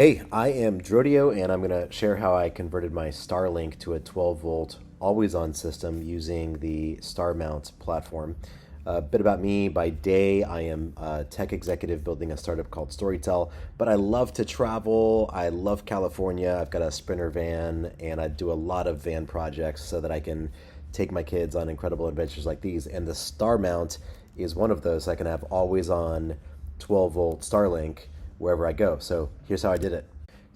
Hey, I am Drodio, and I'm going to share how I converted my Starlink to a 12 volt always on system using the StarMount platform. A bit about me: by day, I am a tech executive building a startup called Storytel, but I love to travel. I love California. I've got a Sprinter van, and I do a lot of van projects so that I can take my kids on incredible adventures like these. And the StarMount is one of those. I can have always on 12 volt Starlink wherever I go. So here's how I did it.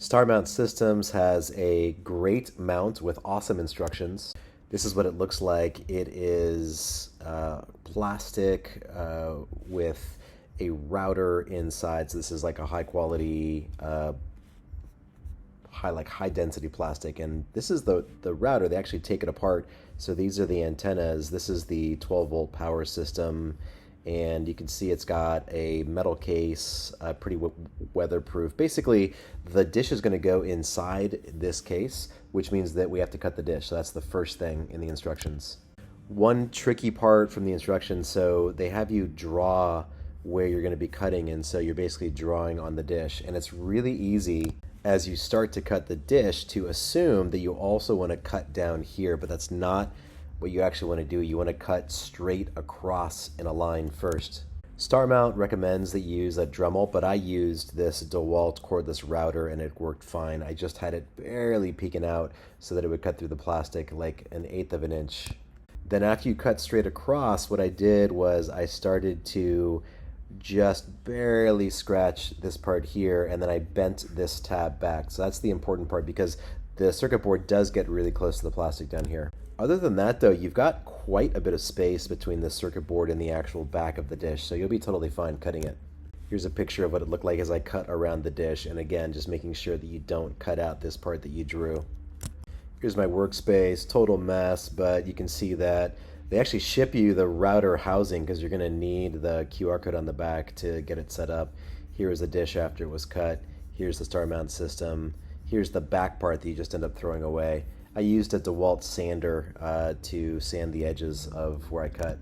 StarMount Systems has a great mount with awesome instructions. This is what it looks like. It is plastic with a router inside. So this is like a high quality, high density plastic. And this is the router. They actually take it apart. So these are the antennas. This is the 12 volt power system. And you can see it's got a metal case, pretty weatherproof. Basically, the dish is going to go inside this case, which means that we have to cut the dish. So that's the first thing in the instructions. One tricky part from the instructions, so they have you draw where you're going to be cutting, and so you're basically drawing on the dish. And it's really easy as you start to cut the dish to assume that you also want to cut down here, but that's not what you actually want to do. You want to cut straight across in a line first. StarMount recommends that you use a Dremel, but I used this DeWalt cordless router and it worked fine. I just had it barely peeking out so that it would cut through the plastic like 1/8 of an inch. Then after you cut straight across, what I did was I started to just barely scratch this part here, and then I bent this tab back. So that's the important part, because the circuit board does get really close to the plastic down here. Other than that, though, you've got quite a bit of space between the circuit board and the actual back of the dish, so you'll be totally fine cutting it. Here's a picture of what it looked like as I cut around the dish, and again, just making sure that you don't cut out this part that you drew. Here's my workspace, total mess, but you can see that they actually ship you the router housing because you're going to need the QR code on the back to get it set up. Here's the dish after it was cut. Here's the StarMount system. Here's the back part that you just end up throwing away. I used a DeWalt sander to sand the edges of where I cut.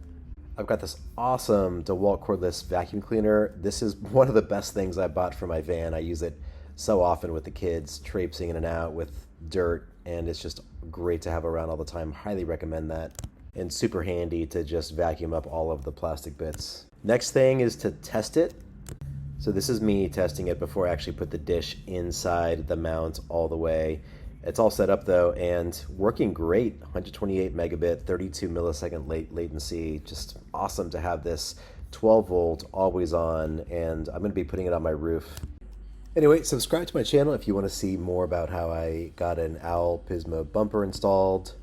I've got this awesome DeWalt cordless vacuum cleaner. This is one of the best things I bought for my van. I use it so often with the kids, traipsing in and out with dirt, and it's just great to have around all the time. Highly recommend that. And super handy to just vacuum up all of the plastic bits. Next thing is to test it. So this is me testing it before I actually put the dish inside the mount all the way. It's all set up though, and working great. 128 megabit, 32 millisecond latency. Just awesome to have this 12 volt always on, and I'm going to be putting it on my roof. Anyway, subscribe to my channel if you want to see more about how I got an Owl Pismo bumper installed,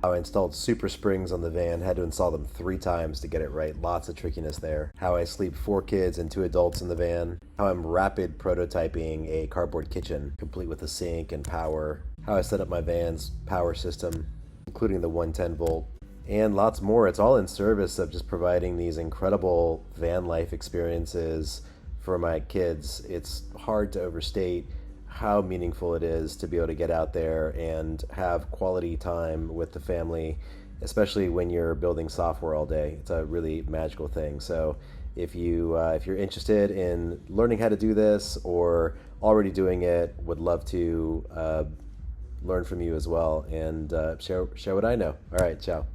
how I installed super springs on the van, had to install them 3 times to get it right. Lots of trickiness there. How I sleep 4 kids and 2 adults in the van. How I'm rapid prototyping a cardboard kitchen, complete with a sink and power. How I set up my van's power system, including the 110 volt. And lots more. It's all in service of just providing these incredible van life experiences for my kids. It's hard to overstate how meaningful it is to be able to get out there and have quality time with the family, especially when you're building software all day. It's a really magical thing. So if you're interested in learning how to do this or already doing it, would love to learn from you as well and share what I know. All right, ciao.